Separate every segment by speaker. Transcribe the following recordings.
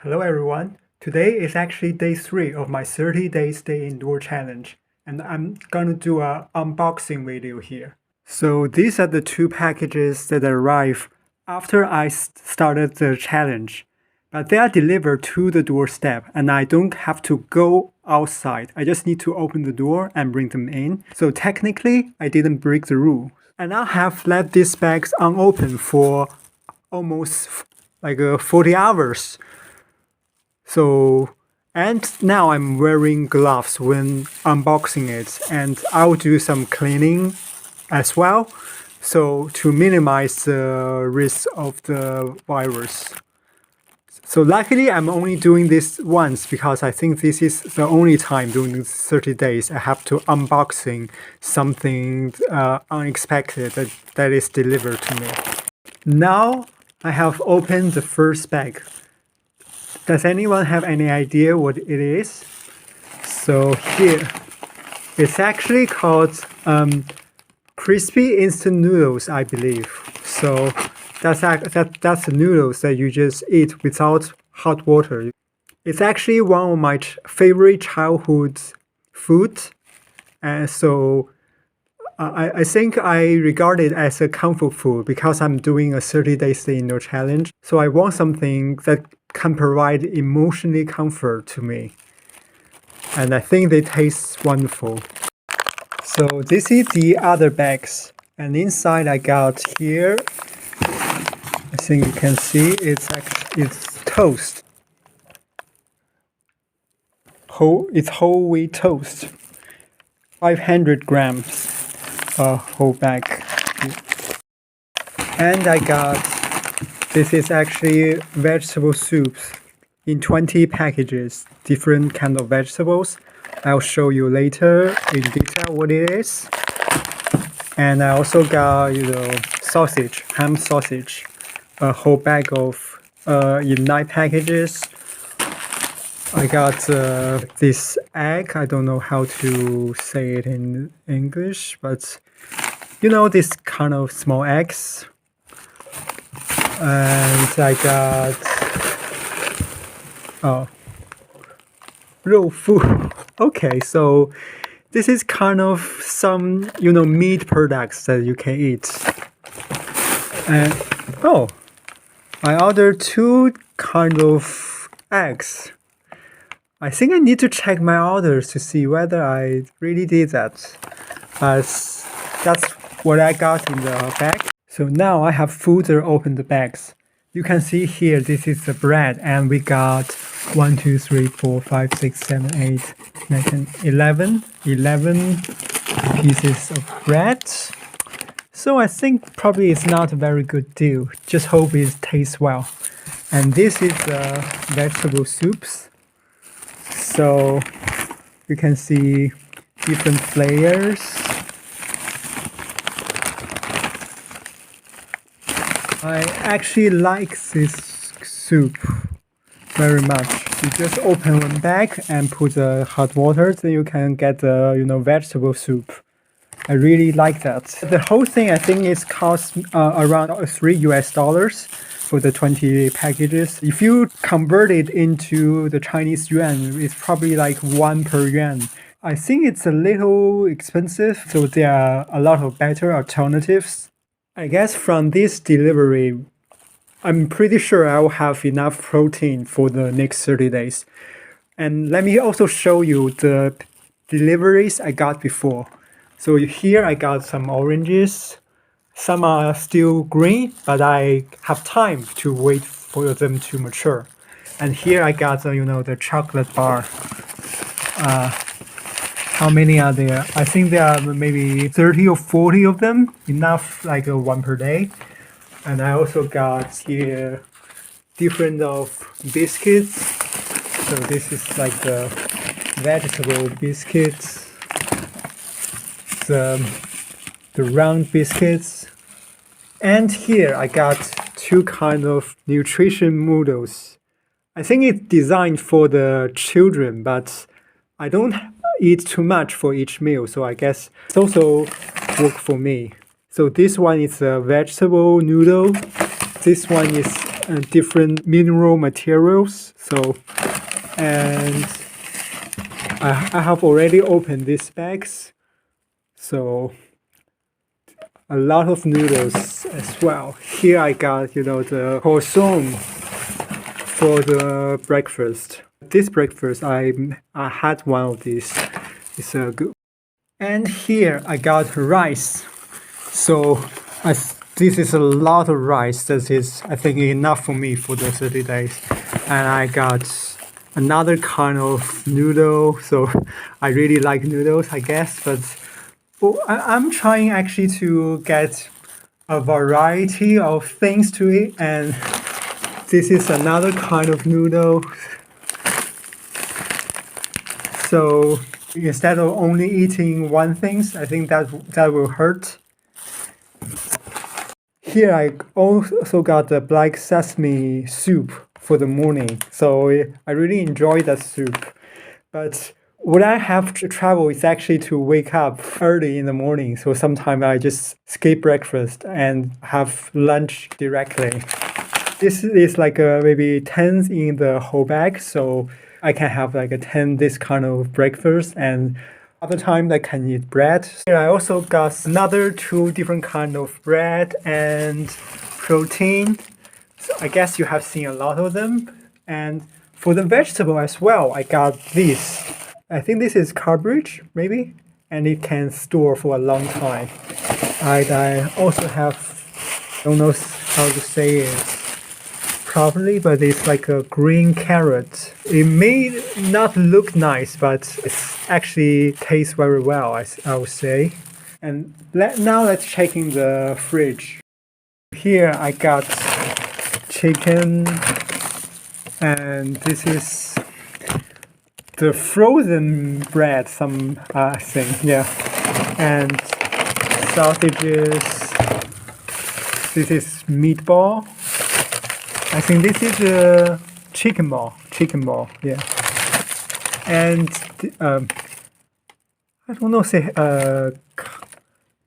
Speaker 1: Hello everyone. Today is actually day 3 of my 30 days stay indoor challenge, and I'm gonna do a unboxing video here. So these are the two packages that arrive after I started the challenge, but they are delivered to the doorstep and I don't have to go outside. I just need to open the door and bring them in. So technically, I didn't break the rule. And I have left these bags unopened for almost like 40 hours. So, and now I'm wearing gloves when unboxing it, and I'll do some cleaning as well, so to minimize the risk of the virus. So luckily I'm only doing this once because I think this is the only time during these 30 days I have to unboxing something unexpected that is delivered to me. Now I have opened the first bag. Does anyone have any idea what it is? So here, it's actually called crispy instant noodles, I believe. So that's the noodles that you just eat without hot water. It's actually one of my favorite childhood food, and so I think I regard it as a comfort food because I'm doing a 30-day stay indoor challenge. So I want something that can provide emotionally comfort to me. And I think they taste wonderful. So this is the other bags. And inside I got here, I think you can see it's toast. It's whole wheat toast. 500 grams. A whole bag. And I got, this is actually vegetable soups in 20 packages, different kind of vegetables. I'll show you later in detail what it is. And I also got, sausage, ham sausage, a whole bag of in 9 packages. I got this egg. I don't know how to say it in English, but this kind of small eggs. And I got raw food. Okay, so this is kind of some meat products that you can eat. And I ordered 2 kind of eggs. I think I need to check my orders to see whether I really did that. But that's what I got in the bag. So now I have further opened the bags. You can see here, this is the bread, and we got 1, 2, 3, 4, 5, 6, 7, 8, 9, 10, 11 pieces of bread. So I think probably it's not a very good deal. Just hope it tastes well. And this is vegetable soups. So you can see different flavors. I actually like this soup very much. You just open one bag and put the hot water, then you can get the vegetable soup. I really like that. The whole thing I think is cost around $3 for the 20 packages. If you convert it into the Chinese yuan, it's probably like 1 per yuan. I think it's a little expensive, so there are a lot of better alternatives. I guess from this delivery, I'm pretty sure I will have enough protein for the next 30 days. And let me also show you the deliveries I got before. So here I got some oranges. Some are still green, but I have time to wait for them to mature. And here I got the chocolate bar. How many are there? I think there are maybe 30 or 40 of them, enough like 1 per day. And I also got here different of biscuits. So this is like the vegetable biscuits, the round biscuits. And here I got 2 kind of nutrition noodles. I think it's designed for the children, but I don't eat too much for each meal, so I guess it's also work for me. So this one is a vegetable noodle. This one is different mineral materials. So, and I have already opened these bags. So a lot of noodles as well. Here I got, the croissant for the breakfast. This breakfast, I had one of these. It's good. And here I got rice. So this is a lot of rice. That is, I think, enough for me for the 30 days. And I got another kind of noodle. So I really like noodles, I guess. But I'm trying actually to get a variety of things to eat. And this is another kind of noodle. So instead of only eating one thing, I think that will hurt. Here I also got the black sesame soup for the morning. So I really enjoy that soup. But what I have to travel is actually to wake up early in the morning. So sometimes I just skip breakfast and have lunch directly. This is like maybe 10 in the whole bag. So I can have like a 10 this kind of breakfast, and other time I can eat bread. Here I also got another 2 different kind of bread and protein. So I guess you have seen a lot of them. And for the vegetable as well, I got this. I think this is cabbage, maybe, and it can store for a long time. I also have, don't know how to say it properly, but it's like a green carrot. It may not look nice, but it actually tastes very well, I would say. And now let's check in the fridge. Here I got chicken, and this is the frozen bread, some thing, yeah, and sausages. This is meatball. I think this is a chicken ball, yeah. And I don't know, say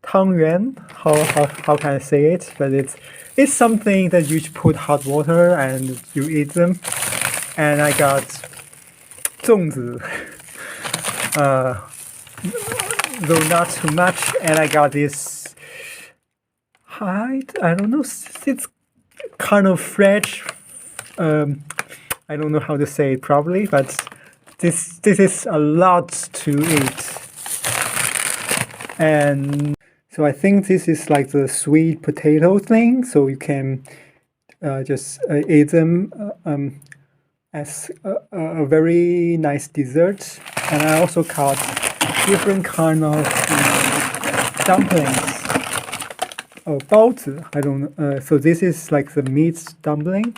Speaker 1: 汤圆, how can I say it? But it's something that you put hot water and you eat them. And I got 粽子, though not too much. And I got this, I don't know, it's kind of fresh. I don't know how to say it properly, but this is a lot to eat. And so I think this is like the sweet potato thing. So you can just eat them as a very nice dessert. And I also got different kind of dumplings. Oh, 包子, I don't know. So this is like the meat dumpling.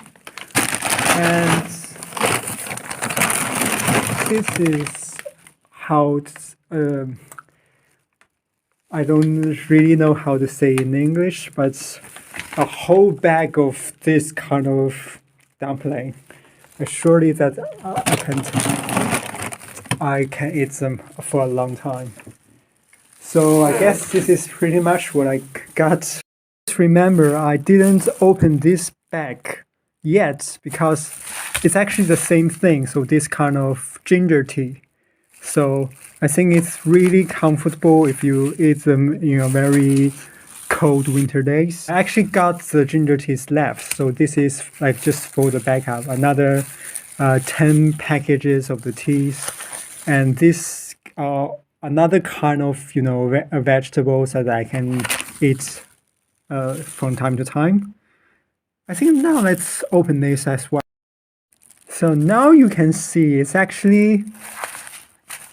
Speaker 1: And this is how it's, I don't really know how to say in English, but a whole bag of this kind of dumpling. Surely that I can eat them for a long time. So I guess this is pretty much what I got. Just remember, I didn't open this bag yet because it's actually the same thing. So this kind of ginger tea. So I think it's really comfortable if you eat them in a very cold winter days. I actually got the ginger teas left. So this is like just for the backup. Another 10 packages of the teas. And this another kind of, vegetables that I can eat from time to time. I think now let's open this as well. So now you can see it's actually,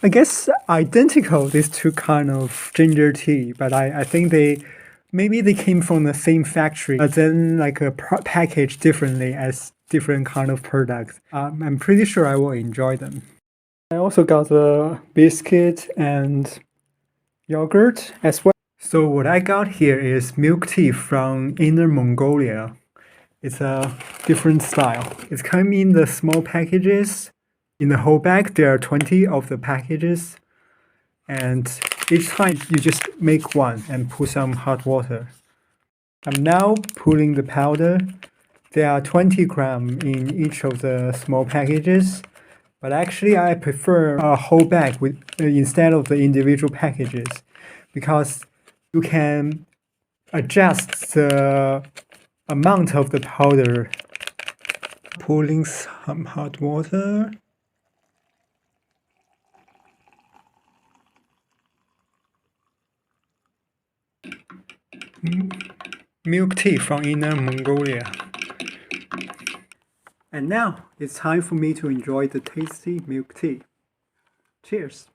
Speaker 1: I guess, identical, these 2 kind of ginger tea, but I think maybe they came from the same factory, but then like packaged differently as different kind of products. I'm pretty sure I will enjoy them. I also got a biscuit and yogurt as well. So what I got here is milk tea from Inner Mongolia. It's a different style. It's coming in the small packages. In the whole bag, there are 20 of the packages. And each time you just make one and put some hot water. I'm now putting the powder. there are 20 grams in each of the small packages, but actually I prefer a whole bag with instead of the individual packages, because you can adjust the amount of the powder. Pouring some hot water. Milk tea from Inner Mongolia. And now it's time for me to enjoy the tasty milk tea. Cheers!